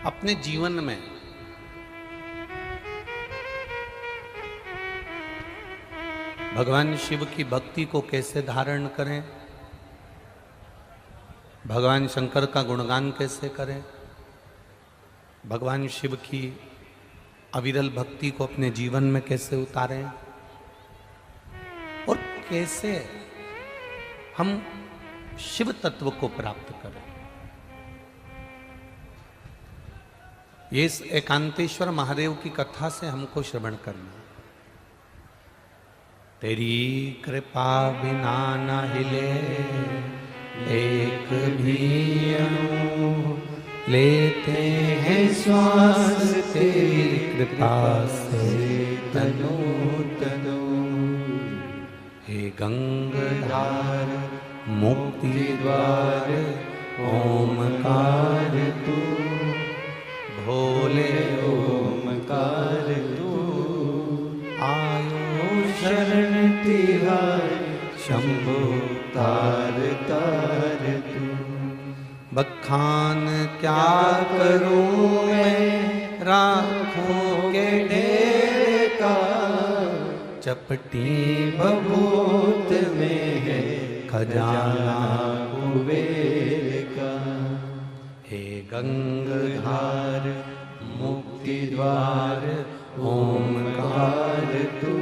अपने जीवन में भगवान शिव की भक्ति को कैसे धारण करें, भगवान शंकर का गुणगान कैसे करें, भगवान शिव की अविरल भक्ति को अपने जीवन में कैसे उतारें और कैसे हम शिव तत्व को प्राप्त करें। ये इस एकांतेश्वर महादेव की कथा से हमको श्रवण करना। तेरी कृपा बिना न हिले एक भी अणु, लेते हैं श्वास तेरी कृपा से तनु तनु। हे गंगाधार मुक्ति द्वार ओमकार तू, भोले ओमकार तू। आयो शरण तिहार शंभो तार तार तू। बखान क्या करूं मैं राखों के ढेर का, चपटी बबूत में है खजाना कुबेर का। हे गंगाधार मुक्ति द्वार ओमकार तू,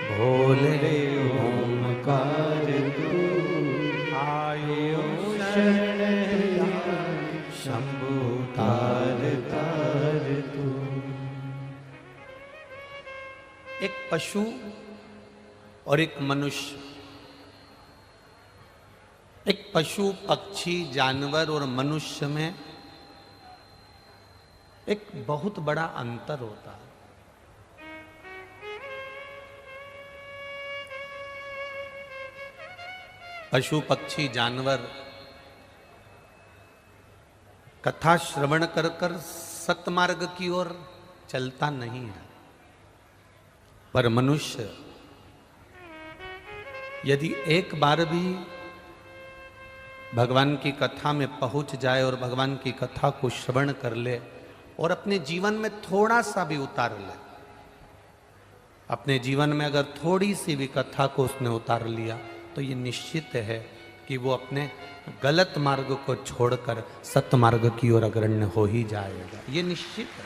भोले ओमकार तू। आयो शरण शंभु तार तार तू। एक पशु और एक मनुष्य, एक पशु पक्षी जानवर और मनुष्य में एक बहुत बड़ा अंतर होता है। पशु पक्षी जानवर कथा श्रवण कर कर सतमार्ग की ओर चलता नहीं है, पर मनुष्य यदि एक बार भी भगवान की कथा में पहुंच जाए और भगवान की कथा को श्रवण कर ले और अपने जीवन में थोड़ा सा भी उतार ले, अपने जीवन में अगर थोड़ी सी भी कथा को उसने उतार लिया तो ये निश्चित है कि वो अपने गलत मार्ग को छोड़कर सतमार्ग की ओर अग्रण्य हो ही जाएगा। ये निश्चित है।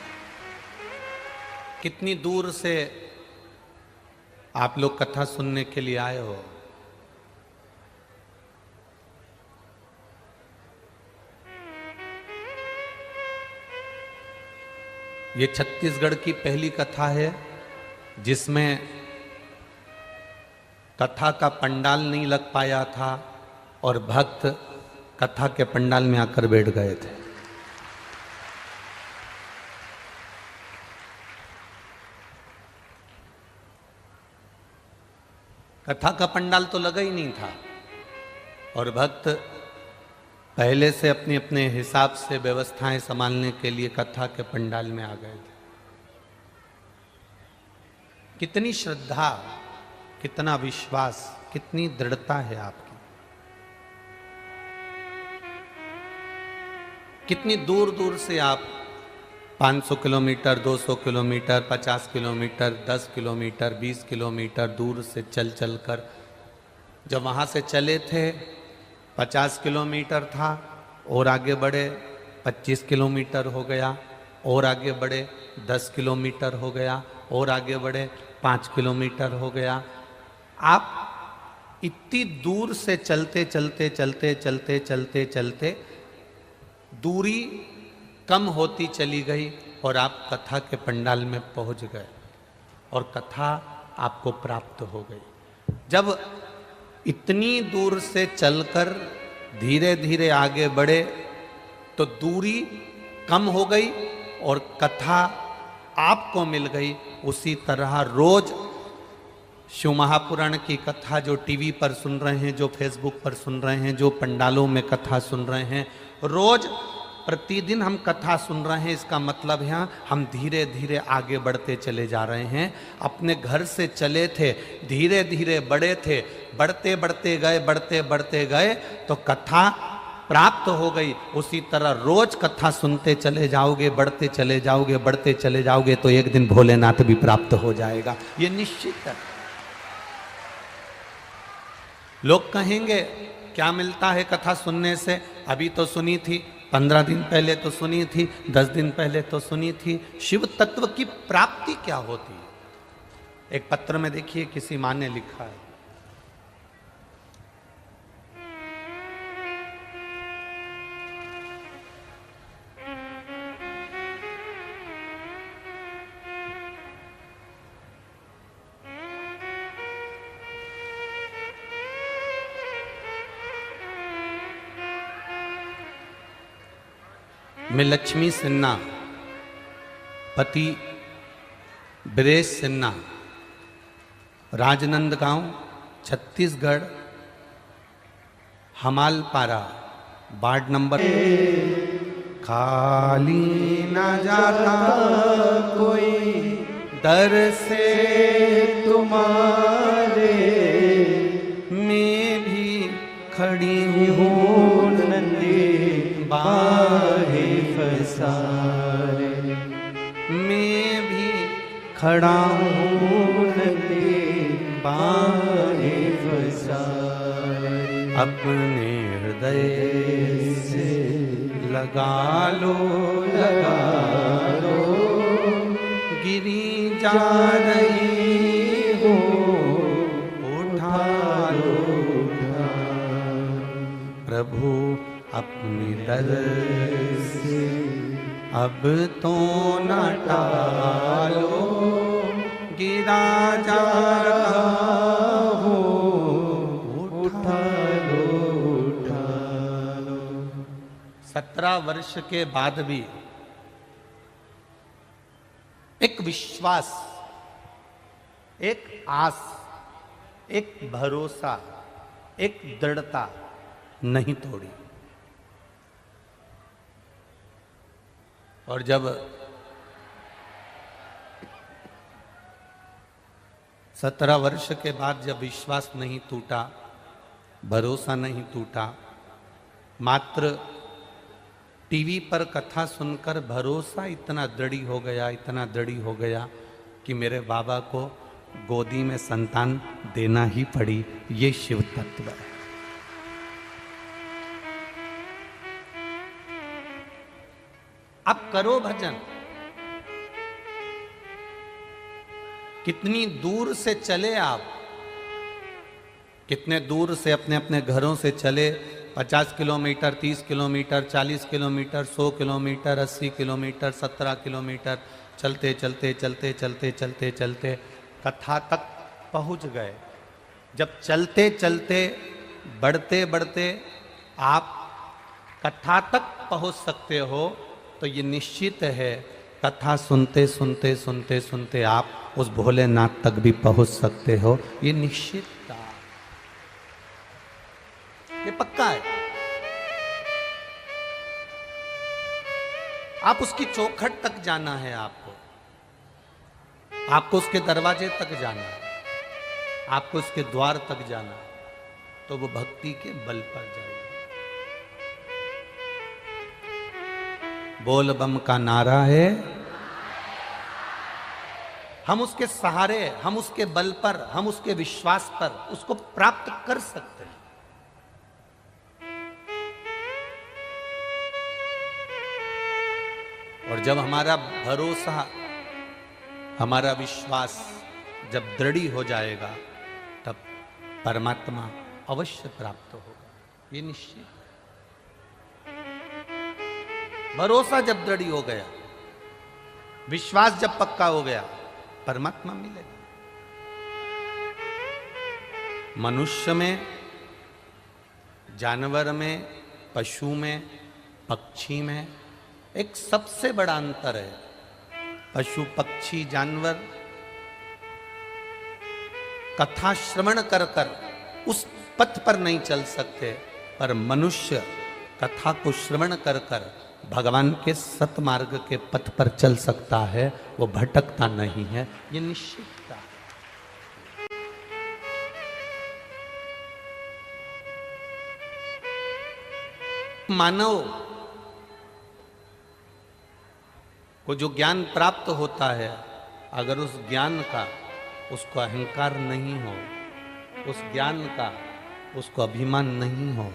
कितनी दूर से आप लोग कथा सुनने के लिए आए हो, ये छत्तीसगढ़ की पहली कथा है जिसमें कथा का पंडाल नहीं लग पाया था और भक्त कथा के पंडाल में आकर बैठ गए थे। कथा का पंडाल तो लगा ही नहीं था और भक्त पहले से अपने अपने हिसाब से व्यवस्थाएं संभालने के लिए कथा के पंडाल में आ गए थे। कितनी श्रद्धा, कितना विश्वास, कितनी दृढ़ता है आपकी। कितनी दूर दूर से आप 500 kilometre, 200 kilometre, 50 kilometre, 10 kilometre, 20 kilometre दूर से चल चल कर, जब वहाँ से चले थे 50 किलोमीटर था और आगे बढ़े 25 किलोमीटर हो गया, और आगे बढ़े 10 किलोमीटर हो गया, और आगे बढ़े 5 किलोमीटर हो गया। आप इतनी दूर से चलते चलते चलते चलते चलते चलते दूरी कम होती चली गई और आप कथा के पंडाल में पहुंच गए और कथा आपको प्राप्त हो गई। जब इतनी दूर से चलकर धीरे धीरे आगे बढ़े तो दूरी कम हो गई और कथा आपको मिल गई। उसी तरह रोज शिव महापुराण की कथा जो टीवी पर सुन रहे हैं, जो फेसबुक पर सुन रहे हैं, जो पंडालों में कथा सुन रहे हैं, रोज प्रतिदिन हम कथा सुन रहे हैं। इसका मतलब है हम धीरे धीरे आगे बढ़ते चले जा रहे हैं। अपने घर से चले थे, धीरे धीरे बढ़े थे, बढ़ते बढ़ते गए, बढ़ते बढ़ते गए तो कथा प्राप्त हो गई, उसी तरह रोज कथा सुनते चले जाओगे, बढ़ते चले जाओगे, बढ़ते चले जाओगे, तो एक दिन भोलेनाथ भी प्राप्त हो जाएगा, ये निश्चित है। लोग कहेंगे क्या मिलता है कथा सुनने से? अभी तो सुनी थी, 15 दिन पहले तो सुनी थी, 10 दिन पहले तो सुनी थी। शिव तत्व की प्राप्ति क्या होती है? एक पत्र में देखिए किसी माँ ने लिखा है, मैं लक्ष्मी सिन्हा, पति ब्रेश सिन्हा, राजनंदगांव, छत्तीसगढ़, हमालपारा, वार्ड नंबर। खाली न जाता कोई दर से तुम्हारे, मैं भी खड़ी हूँ नंदी बाहे फसारे, मैं भी खड़ा हूँ नंदी बाहे फसारे। अपने हृदय से लगा लो, लगा लो, गिरी जा रही हो, उठा लो, उठा। प्रभु अपनी दर से अब तो न टालो, गिरा जा रहा हो, उठा लो, उठा लो। 17 वर्ष के बाद भी एक विश्वास, एक आस, एक भरोसा, एक दृढ़ता नहीं तोड़ी। और जब 17 वर्ष के बाद जब विश्वास नहीं टूटा, भरोसा नहीं टूटा, मात्र टीवी पर कथा सुनकर भरोसा इतना दृढ़ हो गया, इतना दृढ़ हो गया कि मेरे बाबा को गोदी में संतान देना ही पड़ी। ये शिव तत्व है। अब करो भजन। कितनी दूर से चले आप, कितने दूर से अपने अपने घरों से चले, 50 kilometre, 30 kilometre, 40 kilometre, 100 kilometre, 80 kilometre, 17 kilometre, चलते चलते चलते चलते चलते चलते कथा तक पहुंच गए। जब चलते चलते बढ़ते बढ़ते आप कथा तक पहुंच सकते हो, तो ये निश्चित है कथा सुनते सुनते सुनते सुनते आप उस भोलेनाथ तक भी पहुंच सकते हो। ये निश्चित था, ये पक्का है। आप उसकी चौखट तक जाना है, आपको उसके दरवाजे तक जाना है, आपको उसके द्वार तक जाना है, तो वो भक्ति के बल पर जाए। बोल बम का नारा है, हम उसके सहारे, हम उसके बल पर, हम उसके विश्वास पर उसको प्राप्त कर सकते हैं। और जब हमारा भरोसा, हमारा विश्वास जब दृढ़ हो जाएगा, तब परमात्मा अवश्य प्राप्त होगा, ये निश्चित। भरोसा जब दृढ़ हो गया, विश्वास जब पक्का हो गया, परमात्मा मिलेगा। मनुष्य में, जानवर में, पशु में, पक्षी में एक सबसे बड़ा अंतर है। पशु, पक्षी, जानवर कथा श्रवण कर कर उस पथ पर नहीं चल सकते, पर मनुष्य कथा को श्रवण कर कर भगवान के सतमार्ग के पथ पर चल सकता है, वो भटकता नहीं है, ये निश्चितता। मानव को जो ज्ञान प्राप्त होता है, अगर उस ज्ञान का उसको अहंकार नहीं हो, उस ज्ञान का उसको अभिमान नहीं हो,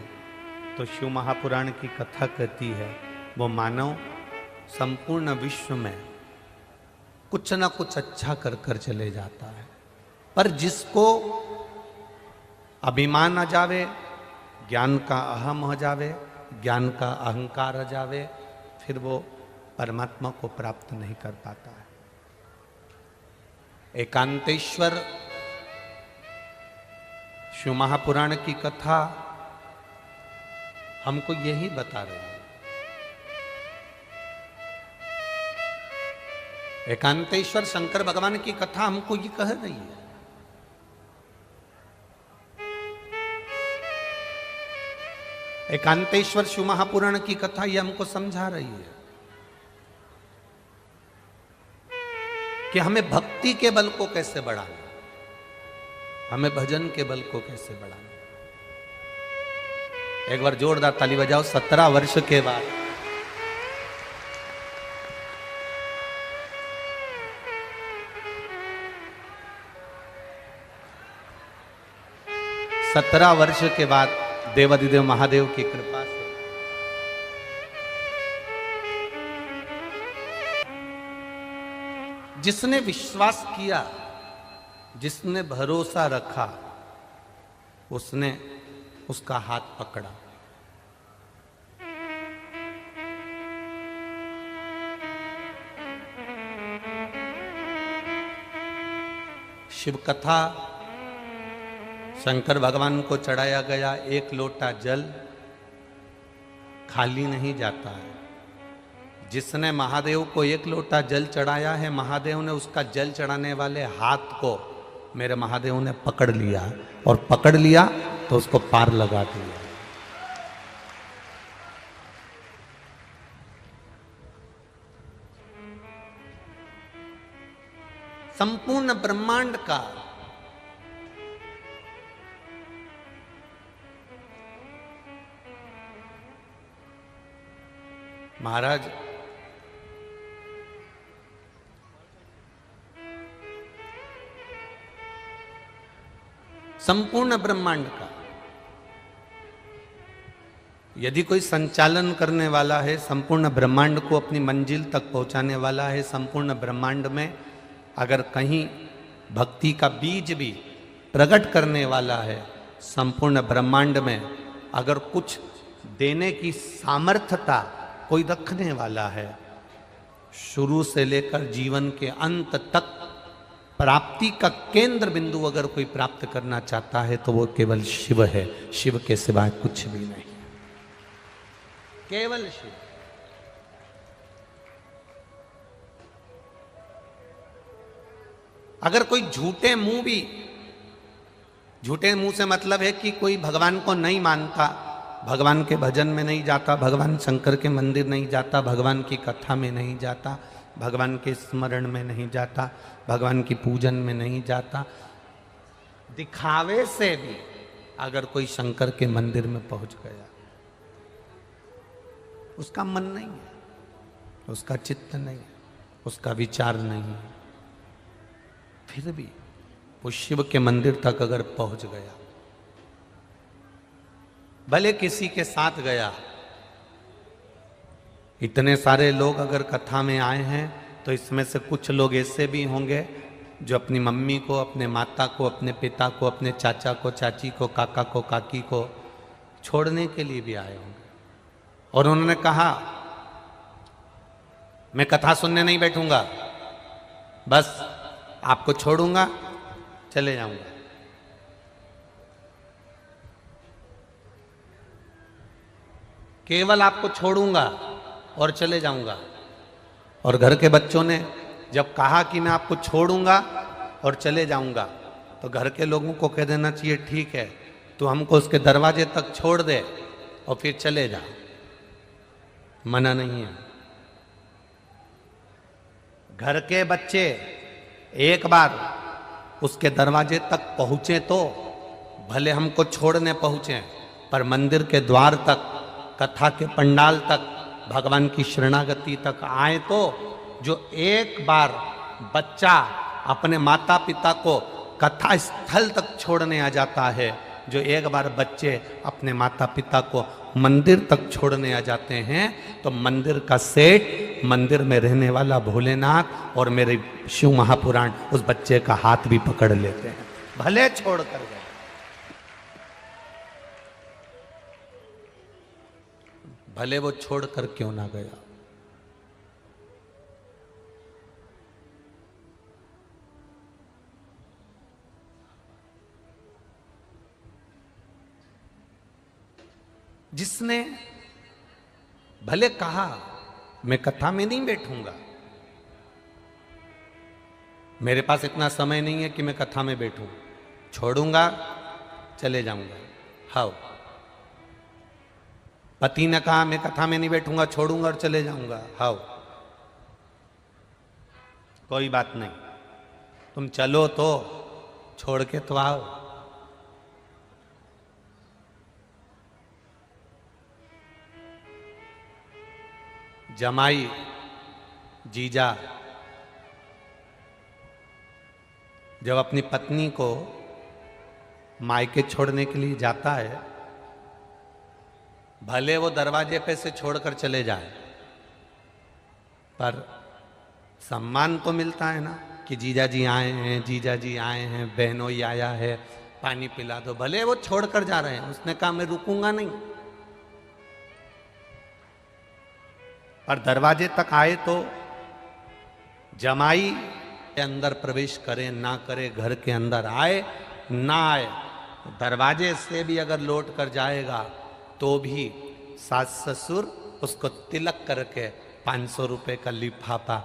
तो शिव महापुराण की कथा कहती है वो मानव संपूर्ण विश्व में कुछ ना कुछ अच्छा कर कर चले जाता है। पर जिसको अभिमान आ जावे, ज्ञान का अहम हो जावे, ज्ञान का अहंकार आ जावे, फिर वो परमात्मा को प्राप्त नहीं कर पाता है। एकांतेश्वर शिव महापुराण की कथा हमको यही बता रही है। एकांतेश्वर शंकर भगवान की कथा हमको ये कह रही है। एकांतेश्वर शिव महापुराण की कथा ये हमको समझा रही है कि हमें भक्ति के बल को कैसे बढ़ाना, हमें भजन के बल को कैसे बढ़ाना। एक बार जोरदार ताली बजाओ। 17 वर्ष के बाद 17 वर्ष के बाद देवाधिदेव महादेव की कृपा से जिसने विश्वास किया, जिसने भरोसा रखा, उसने उसका हाथ पकड़ा। शिव कथा शंकर भगवान को चढ़ाया गया एक लोटा जल खाली नहीं जाता है। जिसने महादेव को एक लोटा जल चढ़ाया है, महादेव ने उसका जल चढ़ाने वाले हाथ को मेरे महादेव ने पकड़ लिया, और पकड़ लिया तो उसको पार लगा दिया। संपूर्ण ब्रह्मांड का महाराज संपूर्ण ब्रह्मांड का यदि कोई संचालन करने वाला है, संपूर्ण ब्रह्मांड को अपनी मंजिल तक पहुंचाने वाला है, संपूर्ण ब्रह्मांड में अगर कहीं भक्ति का बीज भी प्रकट करने वाला है, संपूर्ण ब्रह्मांड में अगर कुछ देने की सामर्थ्यता कोई रखने वाला है, शुरू से लेकर जीवन के अंत तक प्राप्ति का केंद्र बिंदु अगर कोई प्राप्त करना चाहता है तो वो केवल शिव है। शिव के सिवाय कुछ भी नहीं, केवल शिव। अगर कोई झूठे मुंह से मतलब है कि कोई भगवान को नहीं मानता, भगवान के भजन में नहीं जाता, भगवान शंकर के मंदिर नहीं जाता, भगवान की कथा में नहीं जाता, भगवान के स्मरण में नहीं जाता, भगवान की पूजन में नहीं जाता, दिखावे से भी अगर कोई शंकर के मंदिर में पहुंच गया, उसका मन नहीं है, उसका चित्त नहीं है, उसका विचार नहीं है, फिर भी वो शिव के मंदिर तक अगर पहुंच गया, भले किसी के साथ गया, इतने सारे लोग अगर कथा में आए हैं तो इसमें से कुछ लोग ऐसे भी होंगे जो अपनी मम्मी को, अपने माता को, अपने पिता को, अपने चाचा को, चाची को, काका को, काकी को छोड़ने के लिए भी आए होंगे, और उन्होंने कहा मैं कथा सुनने नहीं बैठूंगा, बस आपको छोड़ूंगा, चले जाऊंगा। केवल आपको छोड़ूंगा और चले जाऊंगा। और घर के बच्चों ने जब कहा कि मैं आपको छोड़ूंगा और चले जाऊंगा, तो घर के लोगों को कह देना चाहिए ठीक है, तो हमको उसके दरवाजे तक छोड़ दे और फिर चले जा, मना नहीं है। घर के बच्चे एक बार उसके दरवाजे तक पहुंचे तो भले हमको छोड़ने पहुंचे, पर मंदिर के द्वार तक कथा के पंडाल तक, भगवान की शरणागति तक आए तो जो एक बार बच्चा अपने माता पिता को कथा स्थल तक छोड़ने आ जाता है, जो एक बार बच्चे अपने माता पिता को मंदिर तक छोड़ने आ जाते हैं, तो मंदिर का सेठ, मंदिर में रहने वाला भोलेनाथ और मेरे शिव महापुराण उस बच्चे का हाथ भी पकड़ लेते हैं, भले छोड़ कर गए। भले वो छोड़ कर क्यों ना गया। जिसने भले कहा मैं कथा में नहीं बैठूंगा, मेरे पास इतना समय नहीं है कि मैं कथा में बैठूं, छोड़ूंगा चले जाऊंगा। हाँ, पति ने कहा मैं कथा में नहीं बैठूंगा, छोड़ूंगा और चले जाऊंगा। हाँ, कोई बात नहीं, तुम चलो तो छोड़ के तो आओ। जमाई जीजा जब अपनी पत्नी को मायके छोड़ने के लिए जाता है, भले वो दरवाजे पे से छोड़कर चले जाए, पर सम्मान तो मिलता है ना कि जीजा जी आए हैं, जीजा जी आए हैं, बहनोई आया है, पानी पिला दो। भले वो छोड़कर जा रहे हैं, उसने कहा मैं रुकूंगा नहीं, पर दरवाजे तक आए तो जमाई के अंदर प्रवेश करे ना करे, घर के अंदर आए ना आए, दरवाजे से भी अगर लौट कर जाएगा तो भी सास ससुर उसको तिलक करके 500 रुपए का लिफाफा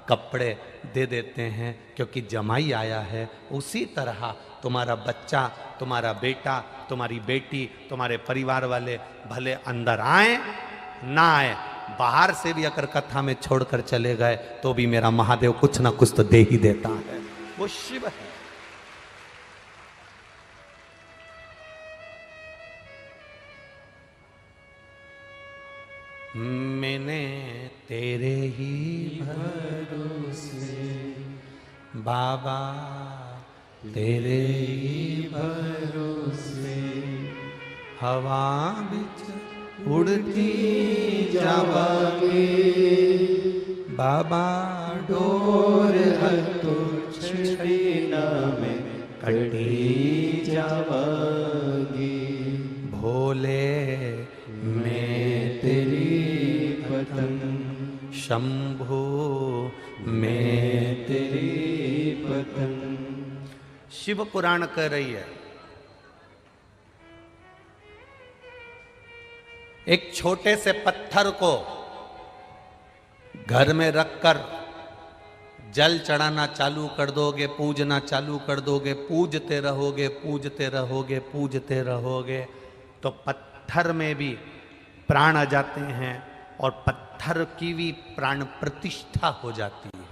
कपड़े दे देते हैं, क्योंकि जमाई आया है। उसी तरह तुम्हारा बच्चा, तुम्हारा बेटा, तुम्हारी बेटी, तुम्हारे परिवार वाले भले अंदर आए ना आए, बाहर से भी अगर कथा में छोड़कर चले गए तो भी मेरा महादेव कुछ ना कुछ तो दे ही देता है। वो शिव है। मैंने तेरे ही भरोसे बाबा, तेरे ही भरोसे हवा बिच उड़ती जावागे, बाबा डोर हतो छड़ीना में कटी जावागी, भोले मैं तेरी पतंग, शंभो मैं तेरी पतंग। शिव पुराण कह रही है, एक छोटे से पत्थर को घर में रखकर जल चढ़ाना चालू कर दोगे, पूजना चालू कर दोगे, पूजते रहोगे, पूजते रहोगे, पूजते रहोगे, तो पत्थर में भी प्राण आ जाते हैं और पत्थर की भी प्राण प्रतिष्ठा हो जाती है।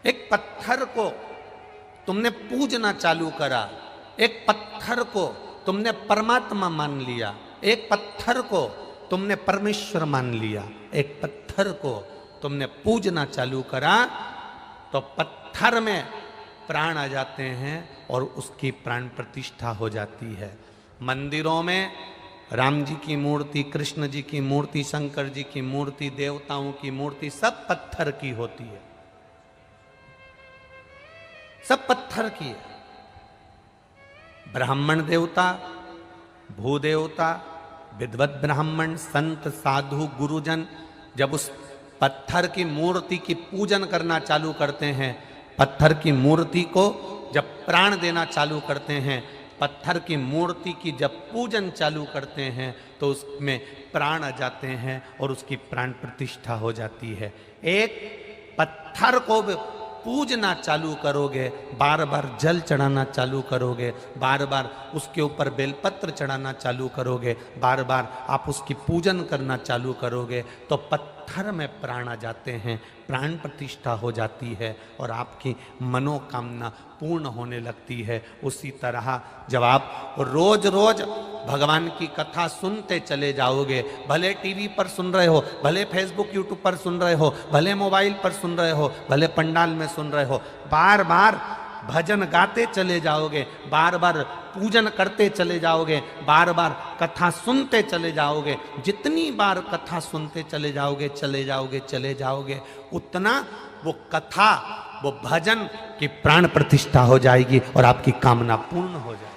एक पत्थर को तुमने पूजना चालू करा, एक पत्थर को तुमने परमात्मा मान लिया, एक पत्थर को तुमने परमेश्वर मान लिया, एक पत्थर को तुमने पूजना चालू करा, तो पत्थर में प्राण आ जाते हैं और उसकी प्राण प्रतिष्ठा हो जाती है। मंदिरों में राम जी की मूर्ति, कृष्ण जी की मूर्ति, शंकर जी की मूर्ति, देवताओं की मूर्ति सब पत्थर की होती है, सब पत्थर की है। ब्राह्मण देवता, भूदेवता, विद्वत ब्राह्मण, संत, साधु, गुरुजन जब उस पत्थर की मूर्ति की पूजन करना चालू करते हैं, पत्थर की मूर्ति को जब प्राण देना चालू करते हैं, पत्थर की मूर्ति की जब पूजन चालू करते हैं, तो उसमें प्राण आ जाते हैं और उसकी प्राण प्रतिष्ठा हो जाती है। एक पत्थर को पूजना चालू करोगे, बार बार जल चढ़ाना चालू करोगे, बार बार उसके ऊपर बेलपत्र चढ़ाना चालू करोगे, बार बार आप उसकी पूजन करना चालू करोगे, तो पत्थर पत्थर में प्राण आ जाते हैं, प्राण प्रतिष्ठा हो जाती है और आपकी मनोकामना पूर्ण होने लगती है। उसी तरह जब आप रोज रोज भगवान की कथा सुनते चले जाओगे, भले टीवी पर सुन रहे हो, भले फेसबुक यूट्यूब पर सुन रहे हो, भले मोबाइल पर सुन रहे हो, भले पंडाल में सुन रहे हो, बार बार भजन गाते चले जाओगे, बार बार पूजन करते चले जाओगे, बार बार कथा सुनते चले जाओगे, जितनी बार कथा सुनते चले जाओगे उतना वो कथा, वो भजन की प्राण प्रतिष्ठा हो जाएगी और आपकी कामना पूर्ण हो जाएगी।